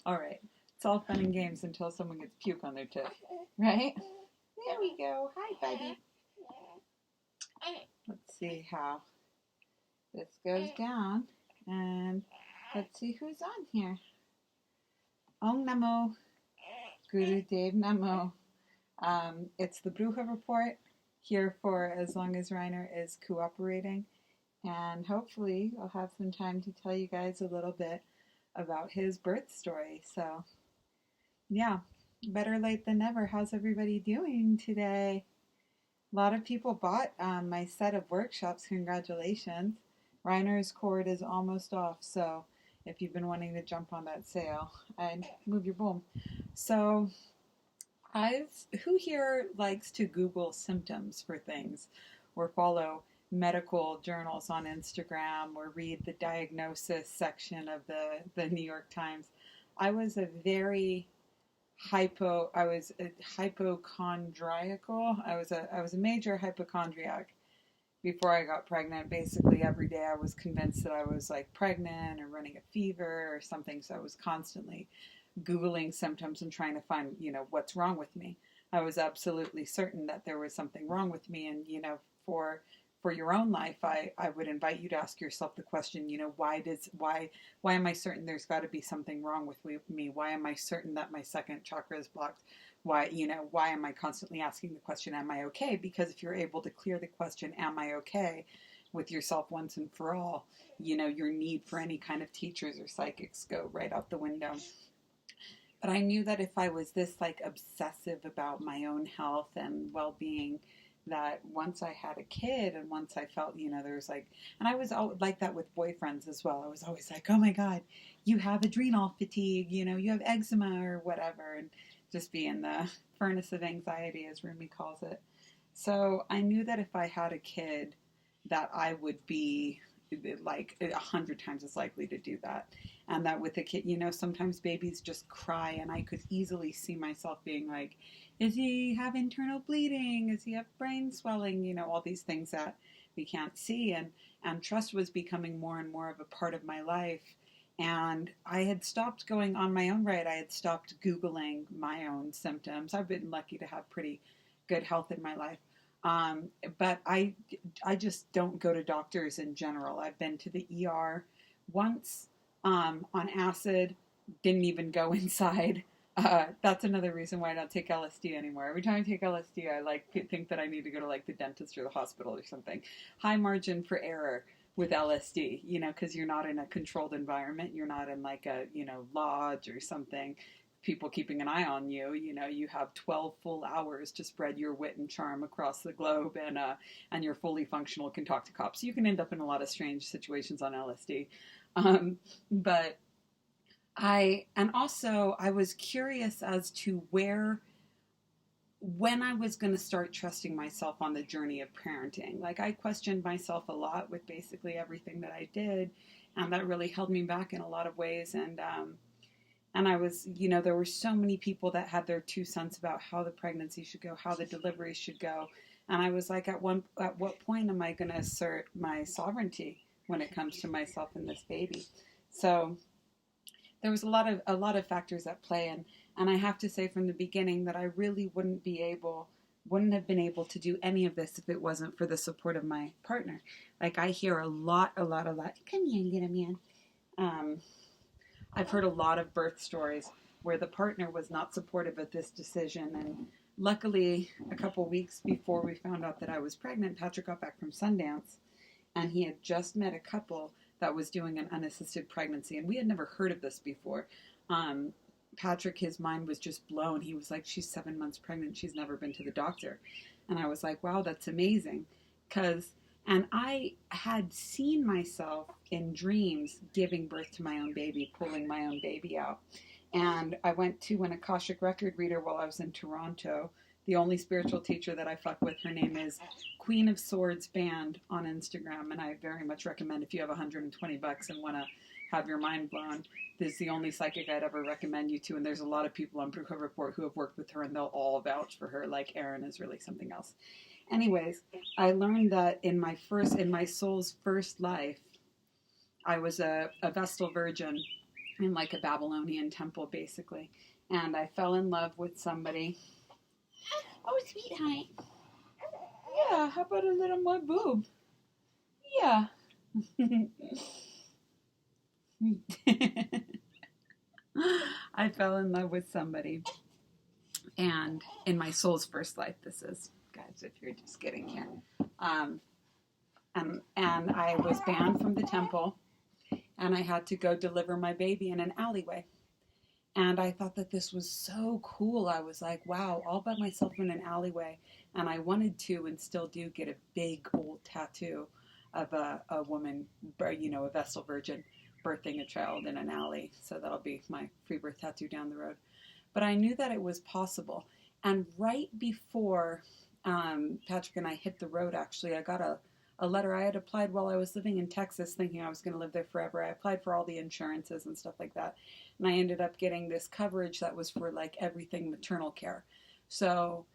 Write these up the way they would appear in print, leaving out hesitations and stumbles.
All right. It's all fun and games until someone gets puke on their tip, right? There we go. Hi, buddy. Let's see how this goes down. And let's see who's on here. Om Namo, Guru Dev Namo. It's the Bruja Report here for as long as Reiner is cooperating. And hopefully I'll have some time to tell you guys a little bit about his birth story. So, yeah, better late than never. How's everybody doing today? A lot of people bought my set of workshops. Congratulations. Reiner's cord is almost off, so if you've been wanting to jump on that sale, and move your boom. So, who here likes to Google symptoms for things or follow medical journals on Instagram or read the diagnosis section of the New York Times? I was a very hypochondriacal. I was a major hypochondriac before I got pregnant. Basically every day I was convinced that I was like pregnant or running a fever or something, so I was constantly Googling symptoms and trying to find, what's wrong with me. I was absolutely certain that there was something wrong with me. And, for your own life, I would invite you to ask yourself the question, why am I certain there's got to be something wrong with me? Why am I certain that my second chakra is blocked? Why am I constantly asking the question, am I okay? Because if you're able to clear the question, am I okay, with yourself once and for all, your need for any kind of teachers or psychics go right out the window. But I knew that if I was this obsessive about my own health and well-being, that once I had a kid and once I felt, there's and I was like that with boyfriends as well. I was always like, oh my God, you have adrenal fatigue, you have eczema or whatever, and just be in the furnace of anxiety, as Rumi calls it. So I knew that if I had a kid, that I would be 100 times as likely to do that. And that with a kid, sometimes babies just cry, and I could easily see myself being like, is he have internal bleeding? Does he have brain swelling? All these things that we can't see. And trust was becoming more and more of a part of my life. And I had stopped going on my own right. I had stopped Googling my own symptoms. I've been lucky to have pretty good health in my life. But I just don't go to doctors in general. I've been to the ER once on acid, didn't even go inside. That's another reason why I don't take LSD anymore. Every time I take LSD, I think that I need to go to the dentist or the hospital or something. High margin for error with LSD, because you're not in a controlled environment. You're not in a lodge or something. People keeping an eye on you. You have 12 full hours to spread your wit and charm across the globe, and you're fully functional, can talk to cops. You can end up in a lot of strange situations on LSD. But I was curious as to when I was going to start trusting myself on the journey of parenting. I questioned myself a lot with basically everything that I did, and that really held me back in a lot of ways. And I was, there were so many people that had their 2 cents about how the pregnancy should go, how the delivery should go. And I was like, at what point am I going to assert my sovereignty when it comes to myself and this baby? So there was a lot of factors at play. And I have to say from the beginning that I really wouldn't have been able to do any of this if it wasn't for the support of my partner. I hear a lot. Come here, little man. I've heard a lot of birth stories where the partner was not supportive of this decision. And luckily, a couple weeks before we found out that I was pregnant, Patrick got back from Sundance, and he had just met a couple that was doing an unassisted pregnancy. And we had never heard of this before. Patrick, his mind was just blown. He was like, she's 7 months pregnant. She's never been to the doctor. And I was like, wow, that's amazing. And I had seen myself in dreams giving birth to my own baby, pulling my own baby out. And I went to an Akashic record reader while I was in Toronto. The only spiritual teacher that I fuck with, her name is Queen of Swords Band on Instagram. And I very much recommend, if you have $120 and want to have your mind blown, this is the only psychic I'd ever recommend you to. And there's a lot of people on Bruja Report who have worked with her, and they'll all vouch for her. Erin is really something else. Anyways, I learned that in my soul's first life, I was a Vestal Virgin, in like a Babylonian temple, basically. And I fell in love with somebody. Oh, sweetheart. Yeah, how about a little more boob? Yeah. I fell in love with somebody. And in my soul's first life, this is, guys, if you're just getting here. Um, and I was banned from the temple, and I had to go deliver my baby in an alleyway. And I thought that this was so cool. I was like, wow, all by myself in an alleyway. And I wanted to, and still do, get a big old tattoo of a woman, a Vestal Virgin birthing a child in an alley. So that'll be my free birth tattoo down the road. But I knew that it was possible. And right before Patrick and I hit the road, actually, I got a letter. I had applied while I was living in Texas, thinking I was going to live there forever. I applied for all the insurances and stuff like that. And I ended up getting this coverage that was for like everything maternal care. So,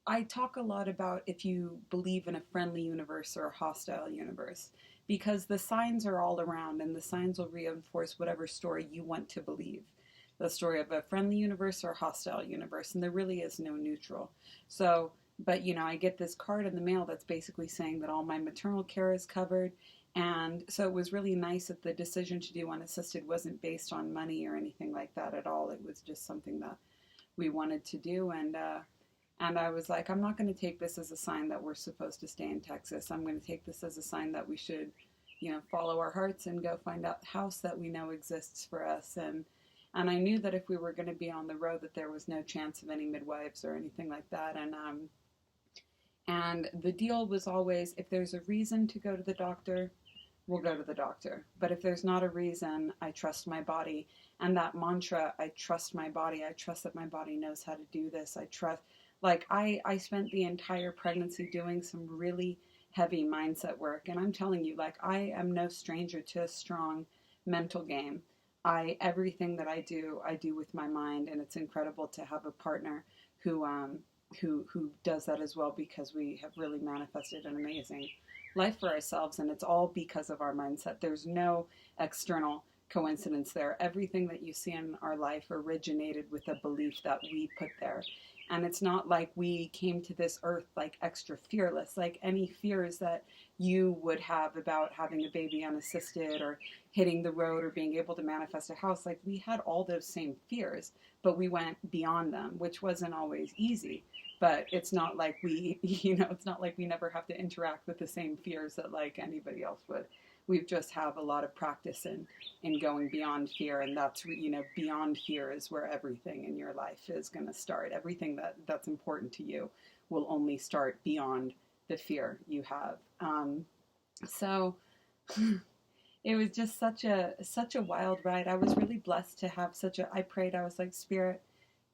I talk a lot about if you believe in a friendly universe or a hostile universe, because the signs are all around and the signs will reinforce whatever story you want to believe. The story of a friendly universe or a hostile universe, and there really is no neutral. So, but I get this card in the mail that's basically saying that all my maternal care is covered. And so it was really nice that the decision to do unassisted wasn't based on money or anything like that at all. It was just something that we wanted to do. And I was like, I'm not going to take this as a sign that we're supposed to stay in Texas. I'm going to take this as a sign that we should, follow our hearts and go find out the house that we know exists for us. And I knew that if we were going to be on the road, that there was no chance of any midwives or anything like that. And the deal was always, if there's a reason to go to the doctor, we'll go to the doctor. But if there's not a reason, I trust my body. And that mantra, I trust my body. I trust that my body knows how to do this. I trust, like, I spent the entire pregnancy doing some really heavy mindset work. And I'm telling you, like, I am no stranger to a strong mental game. Everything that I do with my mind, and it's incredible to have a partner who does that as well, because we have really manifested an amazing life for ourselves, and it's all because of our mindset. There's no external coincidence there. Everything that you see in our life originated with a belief that we put there. And it's not like we came to this earth like extra fearless. Like any fears that you would have about having a baby unassisted or hitting the road or being able to manifest a house, like we had all those same fears, but we went beyond them, which wasn't always easy. But it's not like it's not like we never have to interact with the same fears that like anybody else would. We just have a lot of practice in going beyond fear, and that's beyond fear is where everything in your life is going to start. Everything that's important to you will only start beyond the fear you have. So it was just such a wild ride. I was really blessed to have I prayed. I was like, Spirit,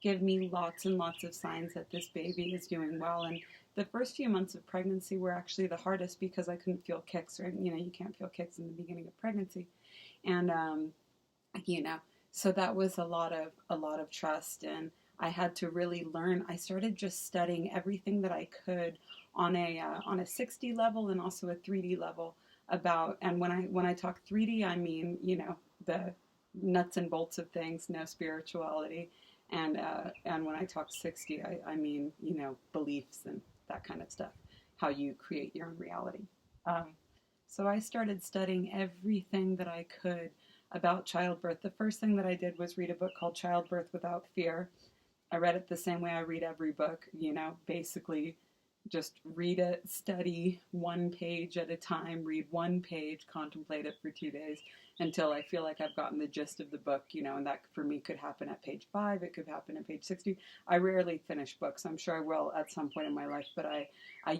give me lots and lots of signs that this baby is doing well. And the first few months of pregnancy were actually the hardest because I couldn't feel kicks, or you can't feel kicks in the beginning of pregnancy, and so that was a lot of trust, and I had to really learn. I started just studying everything that I could on a 6D level and also a 3D level about. And when I talk 3D, I mean the nuts and bolts of things, no spirituality. And when I talk 6D, I mean, beliefs and that kind of stuff, how you create your own reality. So I started studying everything that I could about childbirth. The first thing that I did was read a book called Childbirth Without Fear. I read it the same way I read every book, basically just read it, study one page at a time, read one page, contemplate it for 2 days until I feel like I've gotten the gist of the book, and that for me could happen at page 5, it could happen at page 60. I rarely finish books. I'm sure I will at some point in my life, but I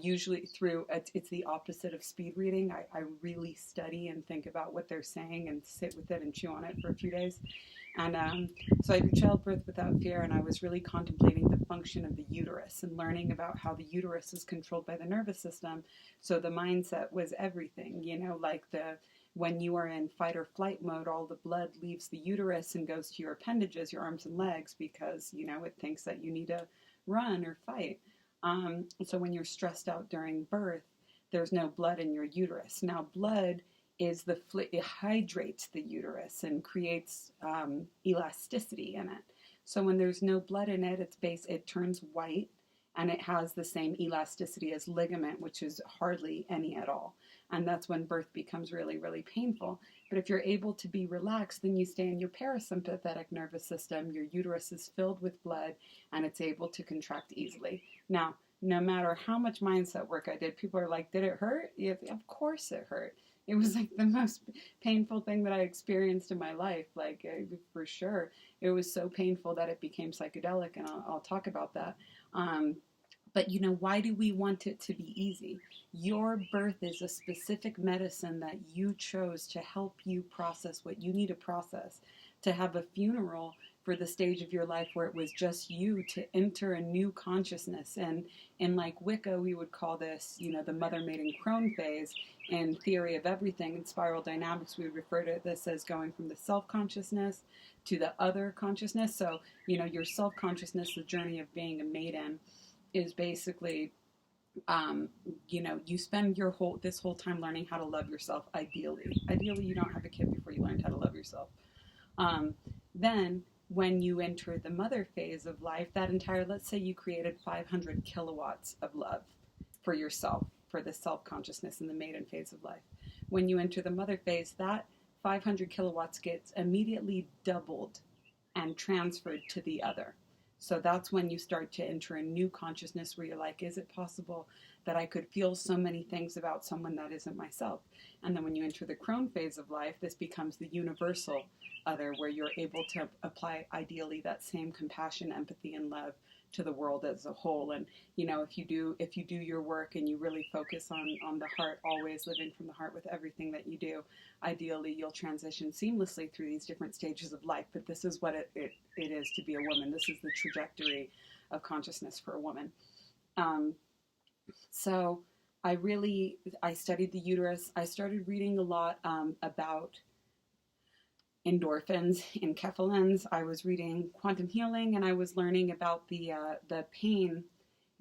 usually it's the opposite of speed reading. I really study and think about what they're saying and sit with it and chew on it for a few days. And so I did Childbirth Without Fear, and I was really contemplating the function of the uterus and learning about how the uterus is controlled by the nervous system. So the mindset was everything, like when you are in fight or flight mode, all the blood leaves the uterus and goes to your appendages, your arms and legs, because, it thinks that you need to run or fight. So when you're stressed out during birth, there's no blood in your uterus. Now, blood it hydrates the uterus and creates elasticity in it. So when there's no blood in it, it turns white, and it has the same elasticity as ligament, which is hardly any at all. And that's when birth becomes really, really painful. But if you're able to be relaxed, then you stay in your parasympathetic nervous system. Your uterus is filled with blood, and it's able to contract easily. Now, no matter how much mindset work I did, people are like, did it hurt? Yeah, of course it hurt. It was like the most painful thing that I experienced in my life, like for sure. It was so painful that it became psychedelic, and I'll talk about that. But why do we want it to be easy? Your birth is a specific medicine that you chose to help you process what you need to process, to have a funeral for the stage of your life where it was just you to enter a new consciousness. And in like Wicca, we would call this, the mother maiden crone phase. In theory of everything, in spiral dynamics, we would refer to this as going from the self-consciousness to the other consciousness. So, your self-consciousness, the journey of being a maiden, is basically, you spend this whole time learning how to love yourself. Ideally, you don't have a kid before you learned how to love yourself. Then, when you enter the mother phase of life, let's say you created 500 kilowatts of love for yourself, for the self-consciousness in the maiden phase of life. When you enter the mother phase, that 500 kilowatts gets immediately doubled and transferred to the other. So that's when you start to enter a new consciousness where you're like, is it possible that I could feel so many things about someone that isn't myself? And then when you enter the crone phase of life, this becomes the universal other, where you're able to apply ideally that same compassion, empathy, and love to the world as a whole. And if you do your work and you really focus on the heart, always living from the heart with everything that you do, ideally you'll transition seamlessly through these different stages of life. But this is what it is to be a woman. This is the trajectory of consciousness for a woman. So I studied the uterus. I started reading a lot about endorphins, enkephalins. I was reading quantum healing, and I was learning about the pain,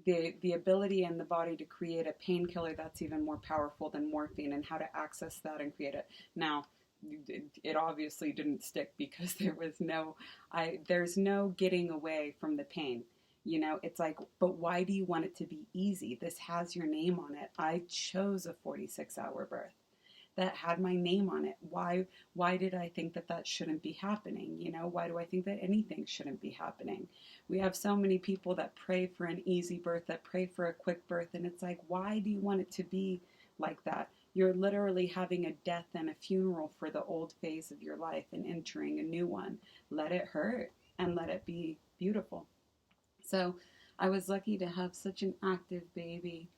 the ability in the body to create a painkiller that's even more powerful than morphine, and how to access that and create it. Now, it obviously didn't stick because there's no getting away from the pain. It's like, but why do you want it to be easy? This has your name on it. I chose a 46-hour birth that had my name on it. Why did I think that shouldn't be happening? Why do I think that anything shouldn't be happening? We have so many people that pray for an easy birth, that pray for a quick birth, and it's like, why do you want it to be like that? You're literally having a death and a funeral for the old phase of your life and entering a new one. Let it hurt and let it be beautiful. So I was lucky to have such an active baby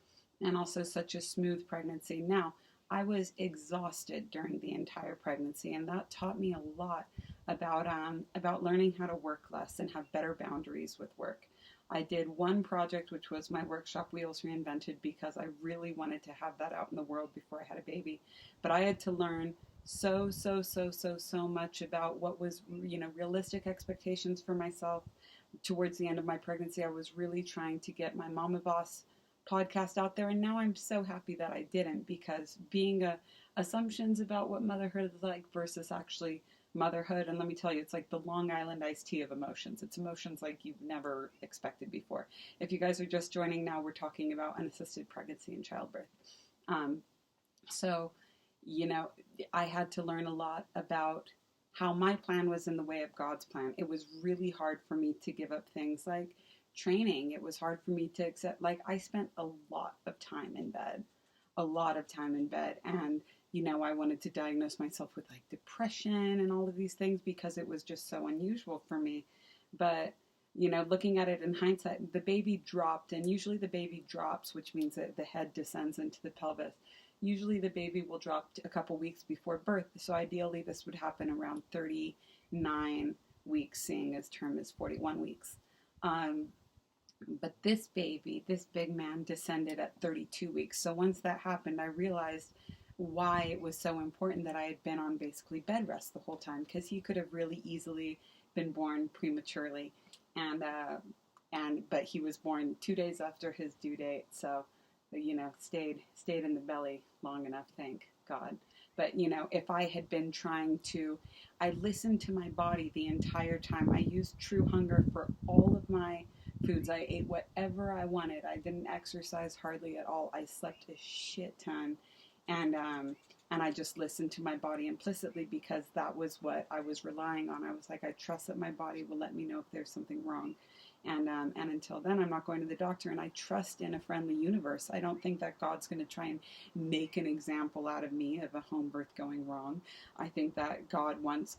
and also such a smooth pregnancy. Now, I was exhausted during the entire pregnancy, and that taught me a lot about learning how to work less and have better boundaries with work. I did one project, which was my workshop, Wheels Reinvented, because I really wanted to have that out in the world before I had a baby. But I had to learn so much about what was, realistic expectations for myself. Towards the end of my pregnancy, I was really trying to get my Mama Boss podcast out there, and now I'm so happy that I didn't, because being assumptions about what motherhood is like versus actually motherhood, and let me tell you, it's like the Long Island iced tea of emotions. It's emotions like you've never expected before. If you guys are just joining now, we're talking about unassisted pregnancy and childbirth. So I had to learn a lot about how my plan was in the way of God's plan. It was really hard for me to give up things like training. It was hard for me to accept, I spent a lot of time in bed, and I wanted to diagnose myself with depression and all of these things because it was just so unusual for me. But looking at it in hindsight, the baby dropped, and usually the baby drops, which means that the head descends into the pelvis. Usually the baby will drop a couple weeks before birth, so ideally this would happen around 39 weeks, seeing as term is 41 weeks. But this baby, this big man, descended at 32 weeks. So once that happened, I realized why it was so important that I had been on basically bed rest the whole time, because he could have really easily been born prematurely, but he was born 2 days after his due date, so stayed in the belly long enough, thank God. But, if I had been I listened to my body the entire time. I used True Hunger for all of my foods. I ate whatever I wanted. I didn't exercise hardly at all. I slept a shit ton. And I just listened to my body implicitly because that was what I was relying on. I was like, I trust that my body will let me know if there's something wrong. And until then, I'm not going to the doctor, and I trust in a friendly universe. I don't think that God's going to try and make an example out of me of a home birth going wrong. I think that God wants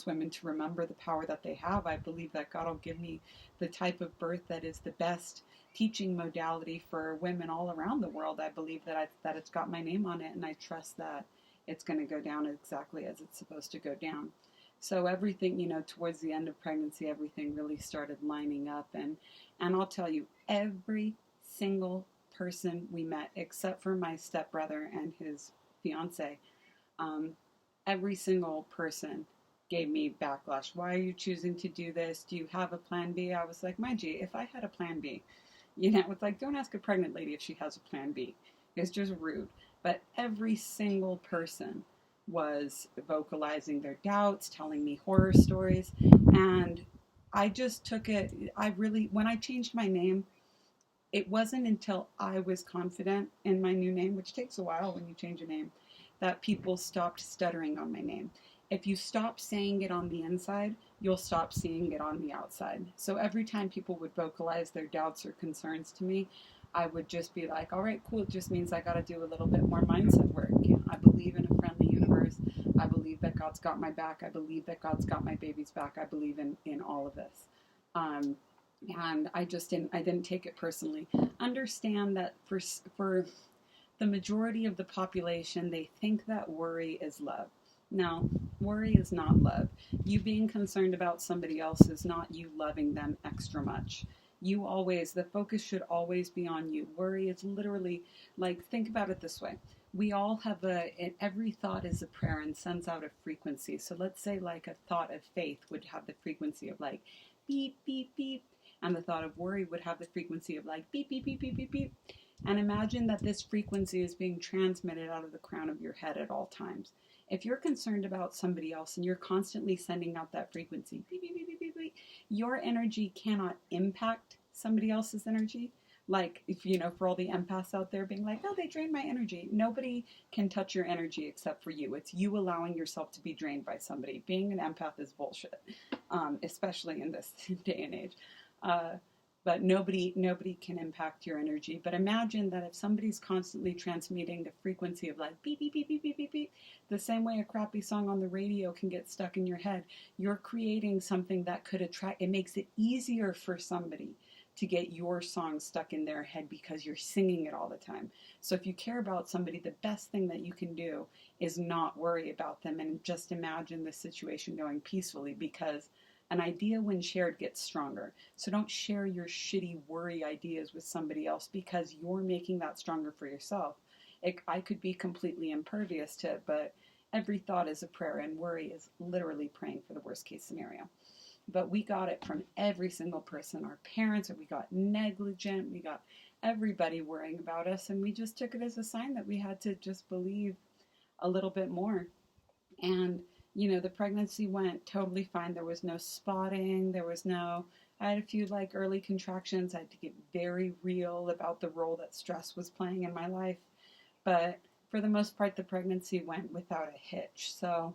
women to remember the power that they have. I believe that God will give me the type of birth that is the best teaching modality for women all around the world. I believe that it's got my name on it, and I trust that it's going to go down exactly as it's supposed to go down. So everything, towards the end of pregnancy, everything really started lining up. And I'll tell you, every single person we met, except for my stepbrother and his fiance, every single person gave me backlash. Why are you choosing to do this? Do you have a plan B? I was like, my G, if I had a plan B, it's like, don't ask a pregnant lady if she has a plan B. It's just rude. But every single person was vocalizing their doubts, telling me horror stories. And I just took it, when I changed my name, it wasn't until I was confident in my new name, which takes a while when you change a name, that people stopped stuttering on my name. If you stop saying it on the inside, you'll stop seeing it on the outside. So every time people would vocalize their doubts or concerns to me, I would just be like, all right, cool. It just means I got to do a little bit more mindset work. I believe in a friendly universe. I believe that God's got my back. I believe that God's got my baby's back. I believe in all of this. And I didn't take it personally. Understand that for the majority of the population, they think that worry is love. No, worry is not love. You being concerned about somebody else is not you loving them extra much. The focus should always be on you. Worry is literally, think about it this way. We all have every thought is a prayer and sends out a frequency. So let's say a thought of faith would have the frequency of beep, beep, beep. And the thought of worry would have the frequency of beep, beep, beep, beep, beep, beep. And imagine that this frequency is being transmitted out of the crown of your head at all times. If you're concerned about somebody else and you're constantly sending out that frequency, beep, beep, beep, beep, beep, beep, your energy cannot impact somebody else's energy. For all the empaths out there being like, oh, they drain my energy. Nobody can touch your energy except for you. It's you allowing yourself to be drained by somebody. Being an empath is bullshit, especially in this day and age. But nobody can impact your energy. But imagine that if somebody's constantly transmitting the frequency of beep, beep, beep, beep, beep, beep, beep, the same way a crappy song on the radio can get stuck in your head, you're creating something that could attract, it makes it easier for somebody to get your song stuck in their head because you're singing it all the time. So if you care about somebody, the best thing that you can do is not worry about them and just imagine the situation going peacefully, because an idea when shared gets stronger. So don't share your shitty worry ideas with somebody else because you're making that stronger for yourself. I could be completely impervious to it, but every thought is a prayer, and worry is literally praying for the worst case scenario. But we got it from every single person. Our parents, we got negligent, we got everybody worrying about us, and we just took it as a sign that we had to just believe a little bit more. And the pregnancy went totally fine. There was no spotting. I had a few early contractions. I had to get very real about the role that stress was playing in my life. But for the most part, the pregnancy went without a hitch. So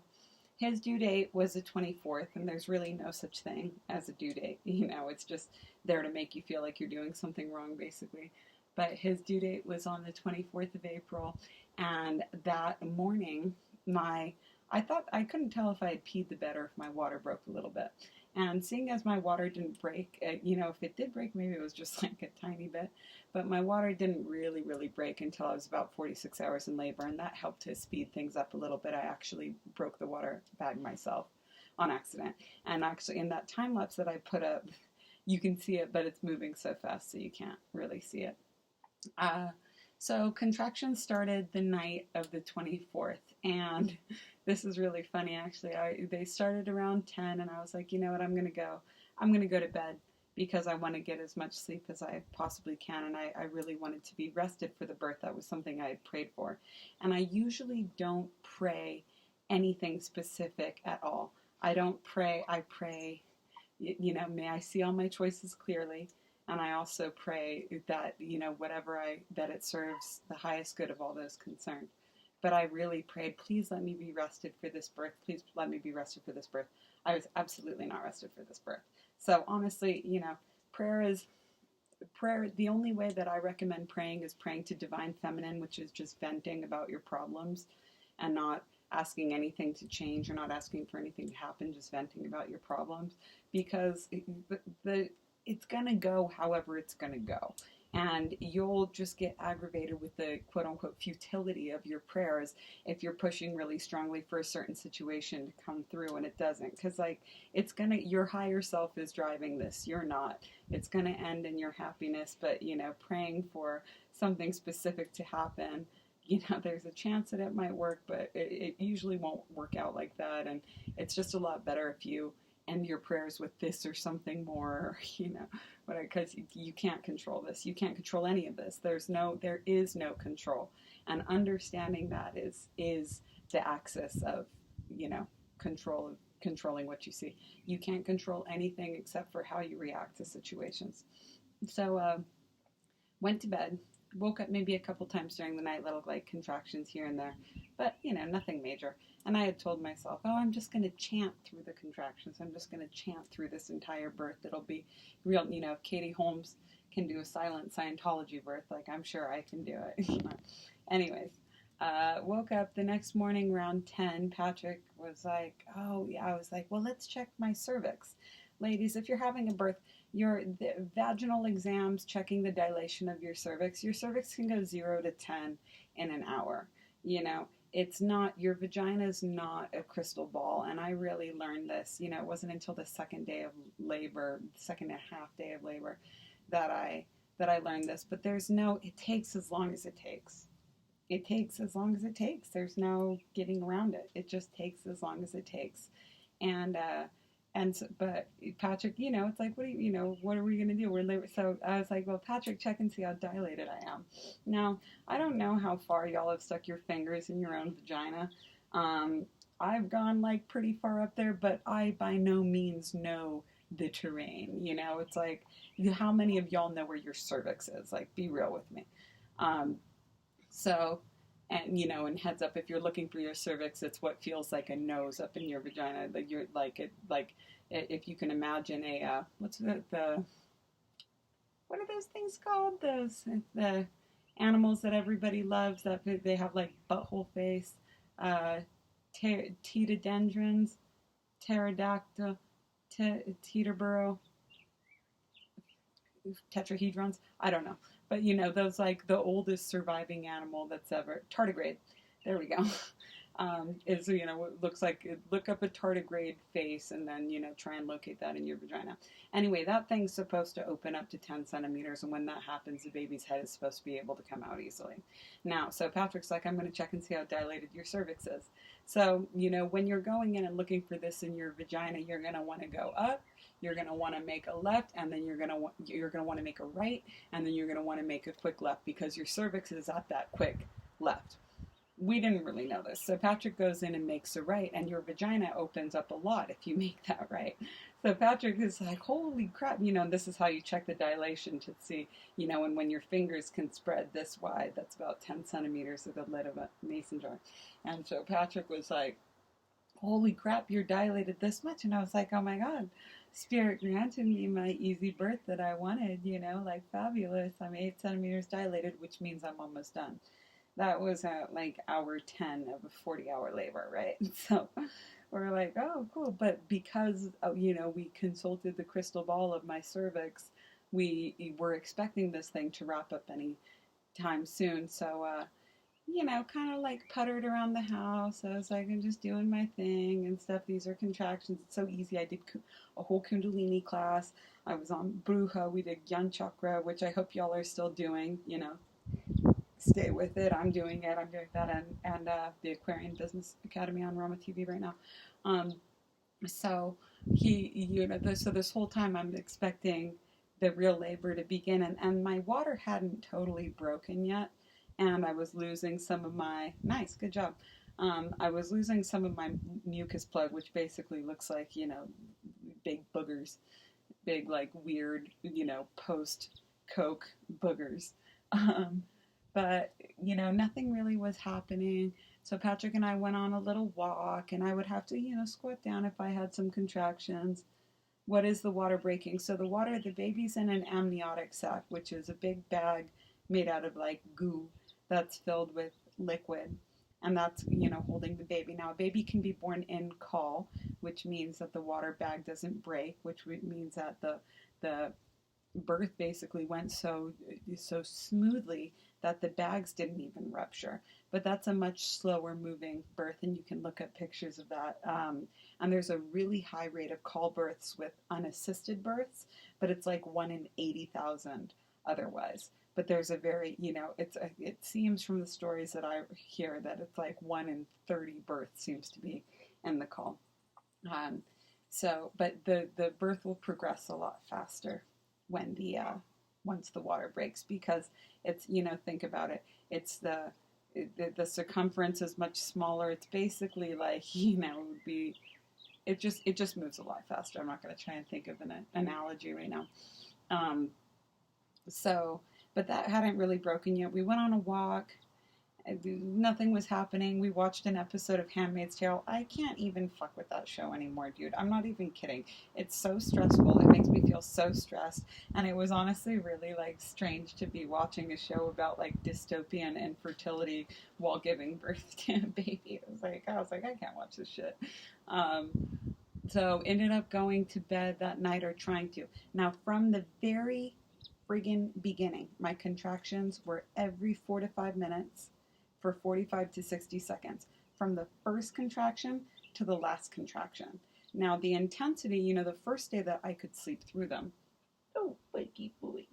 his due date was the 24th, and there's really no such thing as a due date. It's just there to make you feel like you're doing something wrong, basically. But his due date was on the 24th of April, and that morning, I couldn't tell if I had peed the bed or if my water broke a little bit. And seeing as my water didn't break, if it did break, maybe it was just a tiny bit. But my water didn't really, really break until I was about 46 hours in labor, and that helped to speed things up a little bit. I actually broke the water bag myself on accident. And actually, in that time lapse that I put up, you can see it, but it's moving so fast so you can't really see it. So contractions started the night of the 24th, and this is really funny, actually. They started around 10, and I was like, you know what, I'm going to go to bed. because I want to get as much sleep as I possibly can. And I really wanted to be rested for the birth. That was something I had prayed for. And I usually don't pray anything specific at all. I don't pray. I pray, may I see all my choices clearly. And I also pray that, that it serves the highest good of all those concerned. But I really prayed, please let me be rested for this birth. Please let me be rested for this birth. I was absolutely not rested for this birth. So honestly, prayer, the only way that I recommend praying is praying to divine feminine, which is just venting about your problems and not asking anything to change or not asking for anything to happen, just venting about your problems, because it's going to go however it's going to go. And you'll just get aggravated with the quote unquote futility of your prayers if you're pushing really strongly for a certain situation to come through and it doesn't. Because, your higher self is driving this. You're not. It's going to end in your happiness. But, praying for something specific to happen, there's a chance that it might work, but it usually won't work out like that. And it's just a lot better if you end your prayers with this or something more, because you can't control this. You can't control any of this. There is no control. And understanding that is the axis of, controlling what you see. You can't control anything except for how you react to situations. So, went to bed, woke up maybe a couple times during the night, little contractions here and there, but nothing major. And I had told myself, oh, I'm just going to chant through the contractions. I'm just going to chant through this entire birth. It'll be real. If Katie Holmes can do a silent Scientology birth, I'm sure I can do it. Anyways, woke up the next morning around 10. Patrick was like, oh, yeah. I was like, well, let's check my cervix. Ladies, if you're having a birth, the vaginal exams, checking the dilation of your cervix can go 0 to 10 in an hour. It's not, your vagina is not a crystal ball. And I really learned this, it wasn't until the second and a half day of labor that I learned this. But it takes as long as it takes. It takes as long as it takes. There's no getting around it. It just takes as long as it takes. But Patrick, it's like, what are we going to do? We're labor. So I was like, well, Patrick, check and see how dilated I am. Now, I don't know how far y'all have stuck your fingers in your own vagina. I've gone pretty far up there, but I by no means know the terrain. It's like, how many of y'all know where your cervix is? Be real with me. And heads up, if you're looking for your cervix, it's what feels like a nose up in your vagina. If you can imagine what are those things called? The animals that everybody loves, that they have butthole face, tetradendrons, pterodactyl, teterboro, tetrahedrons. I don't know. But those the oldest surviving animal that's ever, tardigrade. There we go. Is it looks like, look up a tardigrade face and then try and locate that in your vagina. Anyway, that thing's supposed to open up to 10 centimeters, and when that happens, the baby's head is supposed to be able to come out easily. Now, so Patrick's like, I'm going to check and see how dilated your cervix is. So when you're going in and looking for this in your vagina, you're going to want to go up. You're going to want to make a left, and then you're going to want to make a right, and then you're going to want to make a quick left, because your cervix is at that quick left. We didn't really know this. So Patrick goes in and makes a right, and your vagina opens up a lot if you make that right. So Patrick is like, holy crap, this is how you check the dilation to see, and when your fingers can spread this wide, that's about 10 centimeters of the lid of a mason jar. And so Patrick was like, holy crap, you're dilated this much. And I was like, oh my God, Spirit granted me my easy birth that I wanted, fabulous. I'm 8 centimeters dilated, which means I'm almost done. That was at hour 10 of a 40-hour labor, right? So we're like, oh, cool. But because, we consulted the crystal ball of my cervix, we were expecting this thing to wrap up any time soon. So, kind of puttered around the house. I was like, I'm just doing my thing and stuff. These are contractions. It's so easy. I did a whole Kundalini class. I was on Bruja. We did Gyan Chakra, which I hope y'all are still doing, Stay with it. I'm doing it. I'm doing that, and the Aquarian Business Academy on Rama TV right now. So so this whole time I'm expecting the real labor to begin, and my water hadn't totally broken yet, and I was losing some of my, nice, good job. I was losing some of my mucus plug, which basically looks like, big boogers, big, like, weird, post Coke boogers. Um, but, nothing really was happening. So Patrick and I went on a little walk, and I would have to, squat down if I had some contractions. What is the water breaking? So the baby's in an amniotic sac, which is a big bag made out of like goo that's filled with liquid. And that's, holding the baby. Now, a baby can be born in caul, which means that the water bag doesn't break, which means that the birth basically went so smoothly that the bags didn't even rupture. But that's a much slower moving birth, and you can look at pictures of that. And there's a really high rate of caul births with unassisted births, but it's like 1 in 80,000 otherwise. But there's a very, it seems from the stories that I hear that it's like 1 in 30 births seems to be in the caul. Um, but the birth will progress a lot faster when once the water breaks, because it's, think about it, it's the circumference is much smaller. It's basically like, it would be, it just moves a lot faster. I'm not going to try and think of an analogy right now. Um, so, but that hadn't really broken yet. We went on a walk. Nothing was happening. We watched an episode of Handmaid's Tale. I can't even fuck with that show anymore, dude. I'm not even kidding. It's so stressful. It makes me feel so stressed. And it was honestly really like strange to be watching a show about like dystopian infertility while giving birth to a baby. I was like, I can't watch this shit. Um, so ended up going to bed that night, or trying to. Now, from the very friggin' beginning, my contractions were every 4 to 5 minutes for 45 to 60 seconds, from the first contraction to the last contraction. Now, the intensity, the first day that I could sleep through them. Oh, buddy boy.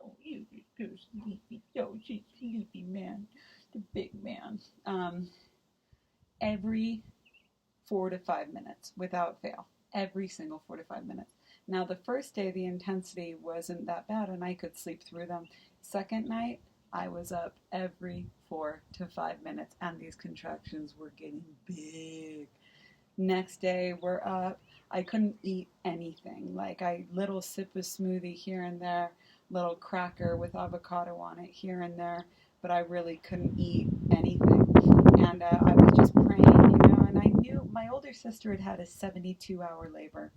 Oh, you're so sleepy. Oh, she's sleepy, man. The big man. Every 4 to 5 minutes, without fail. Every single 4 to 5 minutes. Now, the first day, the intensity wasn't that bad, and I could sleep through them. Second night, I was up every 4 to 5 minutes, and these contractions were getting big. Next day, we're up. I couldn't eat anything. Like, little sip of smoothie here and there, little cracker with avocado on it here and there, but I really couldn't eat anything. And I was just praying, and I knew my older sister had had a 72-hour labor.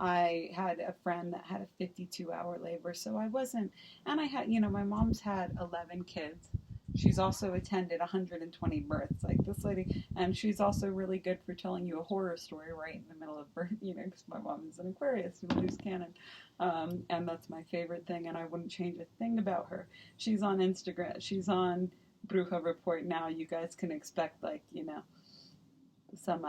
I had a friend that had a 52-hour labor, so I wasn't, and I had, my mom's had 11 kids. She's also attended 120 births, like this lady, and she's also really good for telling you a horror story right in the middle of birth, because my mom is an Aquarius, loose cannon, and that's my favorite thing, and I wouldn't change a thing about her. She's on Instagram, she's on Bruja Report now. You guys can expect, like, some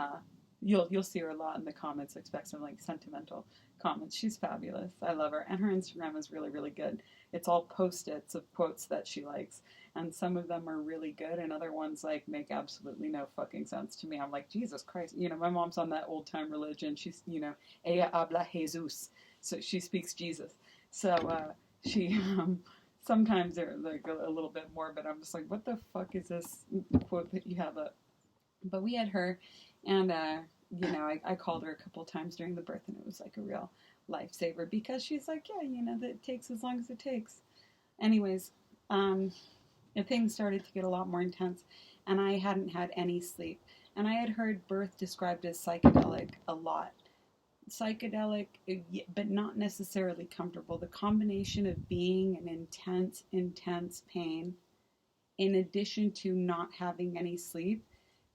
you'll see her a lot in the comments. Expect some like sentimental comments. She's fabulous. I love her, and her Instagram is really, really good. It's all post-its of quotes that she likes, and some of them are really good, and other ones like make absolutely no fucking sense to me. I'm like, Jesus Christ. My mom's on that old time religion. She's, ella habla Jesus, so she speaks Jesus. So she sometimes they're like a little bit more, but I'm just like, what the fuck is this quote that you have up? But we had her, and I called her a couple times during the birth, and it was like a real lifesaver, because she's like, yeah, that it takes as long as it takes. Anyways, and things started to get a lot more intense, and I hadn't had any sleep, and I had heard birth described as psychedelic a lot. Psychedelic, but not necessarily comfortable. The combination of being in intense pain, in addition to not having any sleep,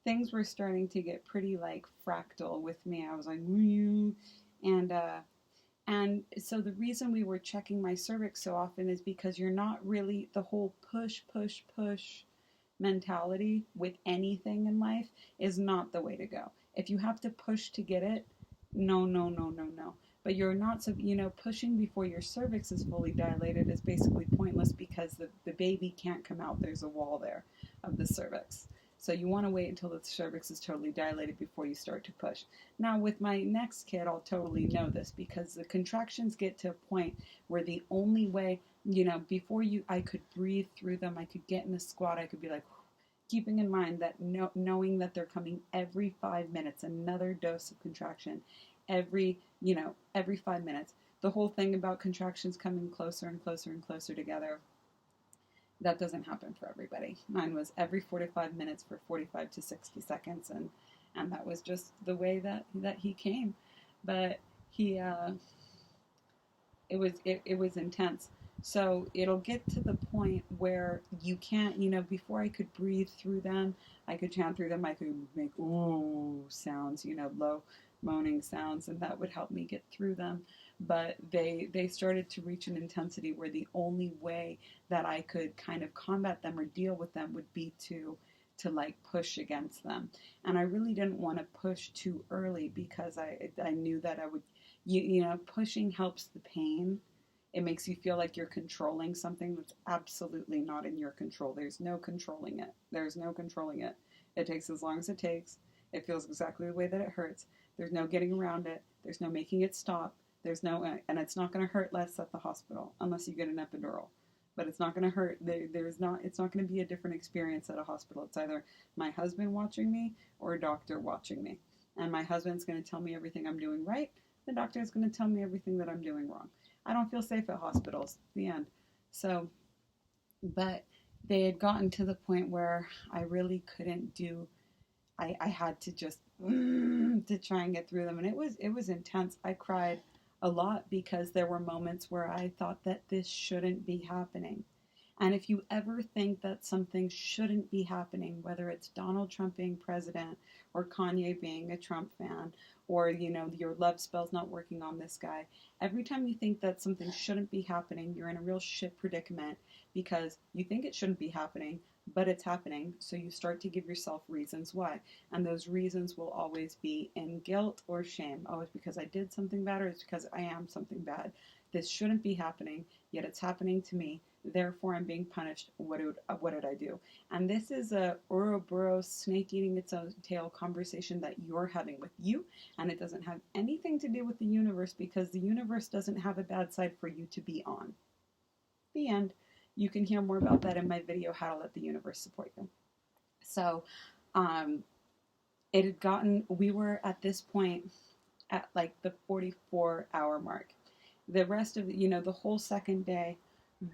things were starting to get pretty like fractal with me. I was like, and so the reason we were checking my cervix so often is because you're not really, the whole push mentality with anything in life is not the way to go. If you have to push to get it, no. But you're not, so, pushing before your cervix is fully dilated is basically pointless, because the baby can't come out. There's a wall there of the cervix. So you want to wait until the cervix is totally dilated before you start to push. Now with my next kid, I'll totally know this because the contractions get to a point where the only way, before I could breathe through them, I could get in a squat, I could be like, keeping in mind that knowing that they're coming every 5 minutes, another dose of contraction, every 5 minutes. The whole thing about contractions coming closer and closer and closer together, that doesn't happen for everybody. Mine was every 45 minutes for 45 to 60 seconds, and that was just the way that he came. But he it was intense. So it'll get to the point where you can't, before I could breathe through them, I could chant through them, I could make ooh sounds, low moaning sounds, and that would help me get through them. But they started to reach an intensity where the only way that I could kind of combat them or deal with them would be to like push against them. And I really didn't want to push too early because I knew that I would, pushing helps the pain. It makes you feel like you're controlling something that's absolutely not in your control. There's no controlling it. There's no controlling it. It takes as long as it takes. It feels exactly the way that it hurts. There's no getting around it. There's no making it stop. There's no, and it's not going to hurt less at the hospital unless you get an epidural. But it's not going to hurt. It's not going to be a different experience at a hospital. It's either my husband watching me or a doctor watching me. And my husband's going to tell me everything I'm doing right. The doctor is going to tell me everything that I'm doing wrong. I don't feel safe at hospitals. The end. So, but they had gotten to the point where I really couldn't do. I had to just to try and get through them, and it was intense. I cried a lot because there were moments where I thought that this shouldn't be happening. And if you ever think that something shouldn't be happening, whether it's Donald Trump being president or Kanye being a Trump fan or, your love spell's not working on this guy, every time you think that something shouldn't be happening, you're in a real shit predicament because you think it shouldn't be happening, but it's happening. So you start to give yourself reasons why. And those reasons will always be in guilt or shame. Oh, it's because I did something bad or it's because I am something bad. This shouldn't be happening, yet it's happening to me. Therefore, I'm being punished. What did I do? And this is a Ouroboros snake eating its own tail conversation that you're having with you, and it doesn't have anything to do with the universe because the universe doesn't have a bad side for you to be on. The end. You can hear more about that in my video, How to Let the Universe Support You. So, it had gotten, we were at this point at like the 44-hour mark. The rest of the whole second day,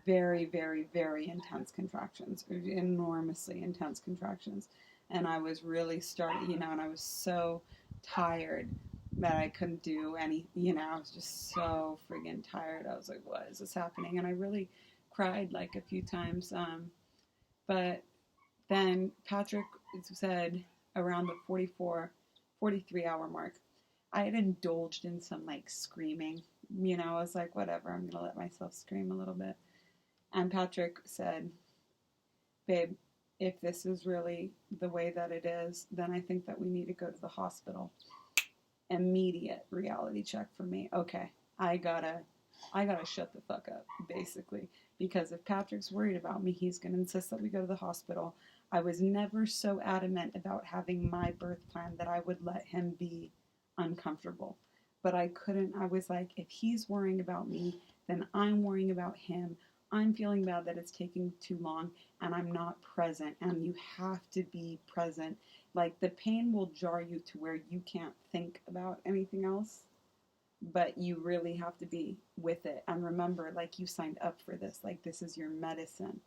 very, very, very intense contractions, enormously intense contractions. And I was really starting, and I was so tired that I couldn't do any, I was just so friggin' tired. I was like, what is this happening? And I really cried like a few times. But then Patrick said around the 43-hour mark, I had indulged in some like screaming. I was like, whatever, I'm going to let myself scream a little bit. And Patrick said, babe, if this is really the way that it is, then I think that we need to go to the hospital. Immediate reality check for me. Okay, I gotta shut the fuck up, basically. Because if Patrick's worried about me, he's going to insist that we go to the hospital. I was never so adamant about having my birth plan that I would let him be uncomfortable. But I couldn't. I was like, if he's worrying about me, then I'm worrying about him. I'm feeling bad that it's taking too long and I'm not present. And you have to be present. Like the pain will jar you to where you can't think about anything else. But you really have to be with it. And remember, like you signed up for this. Like this is your medicine.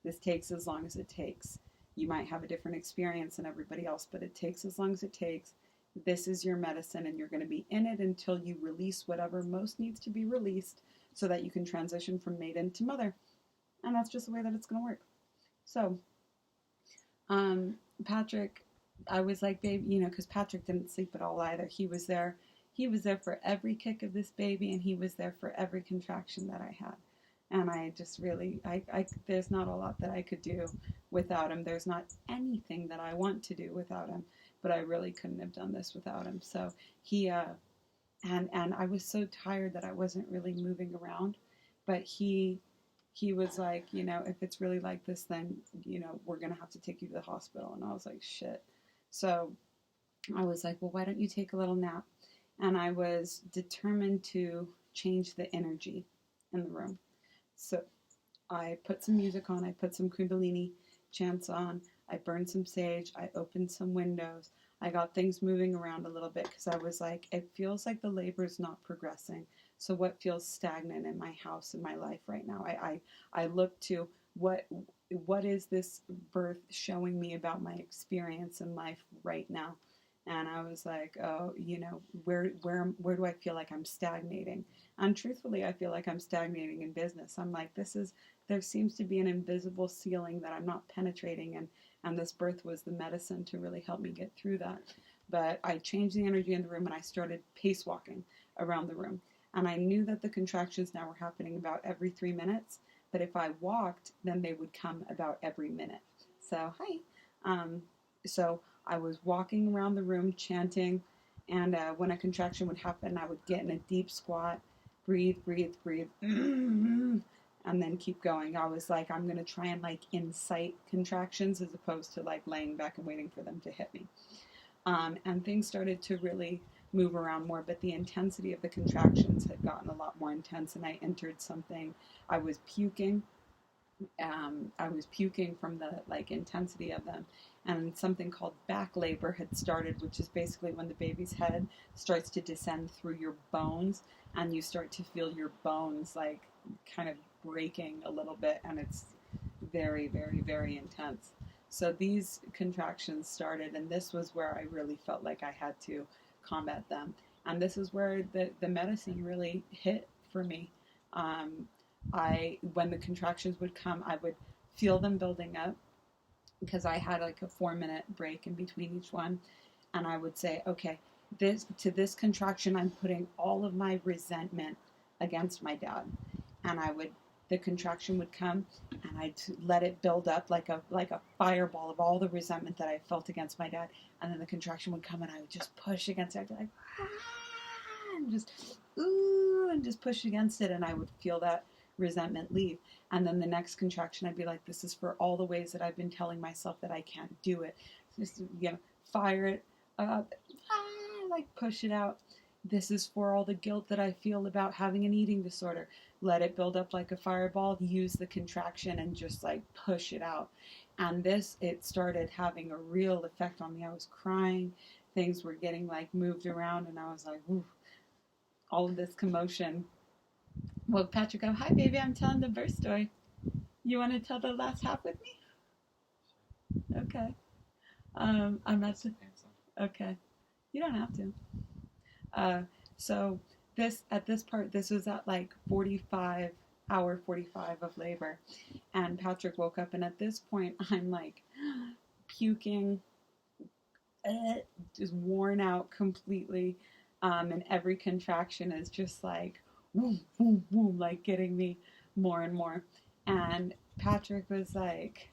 This takes as long as it takes. You might have a different experience than everybody else, but it takes as long as it takes. This is your medicine and you're going to be in it until you release whatever most needs to be released so that you can transition from maiden to mother. And that's just the way that it's going to work. So, Patrick, I was like, babe, because Patrick didn't sleep at all either. He was there. He was there for every kick of this baby, and he was there for every contraction that I had. And I just really, there's not a lot that I could do without him. There's not anything that I want to do without him, but I really couldn't have done this without him. So he, and I was so tired that I wasn't really moving around, but he he was like, if it's really like this, then, we're going to have to take you to the hospital. And I was like, shit. So I was like, well, why don't you take a little nap? And I was determined to change the energy in the room. So I put some music on, I put some Kundalini chants on, I burned some sage, I opened some windows, I got things moving around a little bit because I was like, it feels like the labor is not progressing. So what feels stagnant in my house, in my life right now? I look to what is this birth showing me about my experience in life right now? And I was like, oh, where do I feel like I'm stagnating? And truthfully, I feel like I'm stagnating in business. I'm like, there seems to be an invisible ceiling that I'm not penetrating, and this birth was the medicine to really help me get through that. But I changed the energy in the room and I started pace walking around the room. And I knew that the contractions now were happening about every 3 minutes, but if I walked, then they would come about every minute. So, hi. So I was walking around the room chanting, and when a contraction would happen, I would get in a deep squat, breathe, breathe, breathe, and then keep going. I was like, I'm going to try and like incite contractions as opposed to like laying back and waiting for them to hit me. And things started to really move around more, but the intensity of the contractions had gotten a lot more intense, and I entered something. I was puking. I was puking from the like intensity of them, and something called back labor had started, which is basically when the baby's head starts to descend through your bones, and you start to feel your bones like kind of breaking a little bit, and it's very, very, very intense. So these contractions started, and this was where I really felt like I had to combat them. And this is where the medicine really hit for me. When the contractions would come, I would feel them building up because I had like a 4-minute break in between each one. And I would say, okay, this contraction, I'm putting all of my resentment against my dad. And the contraction would come, and I'd let it build up like a fireball of all the resentment that I felt against my dad. And then the contraction would come, and I would just push against it. I'd be like, and just, ooh, and just push against it. And I would feel that resentment leave. And then the next contraction, I'd be like, this is for all the ways that I've been telling myself that I can't do it. Just, fire it up, like push it out. This is for all the guilt that I feel about having an eating disorder. Let it build up like a fireball, use the contraction and just like push it out. And it started having a real effect on me. I was crying. Things were getting like moved around, and I was like, ooh, all of this commotion. Well, Patrick, hi baby, I'm telling the birth story. You want to tell the last half with me? Okay. I'm at the, okay. You don't have to. So at this part, this was at like 45 of labor, and Patrick woke up, and at this point, I'm like puking, just worn out completely, and every contraction is just like, woo, woo, woo, like getting me more and more. And Patrick was like,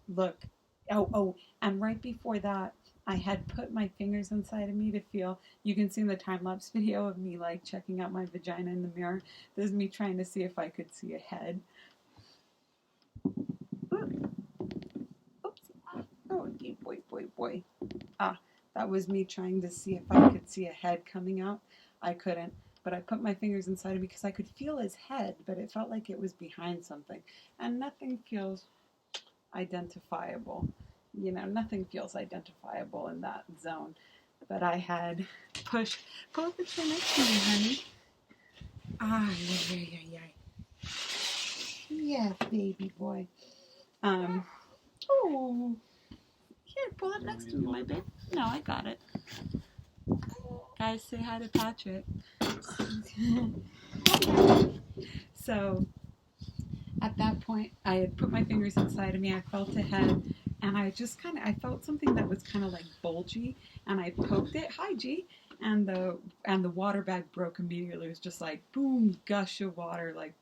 look, and right before that, I had put my fingers inside of me to feel. You can see in the time-lapse video of me like checking out my vagina in the mirror. There's me trying to see if I could see a head. Oops. Oh, boy. That was me trying to see if I could see a head coming out. I couldn't, but I put my fingers inside of me because I could feel his head, but it felt like it was behind something. And nothing feels identifiable. Nothing feels identifiable in that zone. But I had pushed. Pull up the chair next to me, honey. Yeah, baby boy. Oh. Here, pull up next to me, my babe. No, I got it. Guys, say hi to Patrick. So, at that point, I had put my fingers inside of me. I felt a head, and I felt something that was kind of like bulgy, and I poked it. Hi, G. And the water bag broke immediately. It was just like boom, gush of water, like.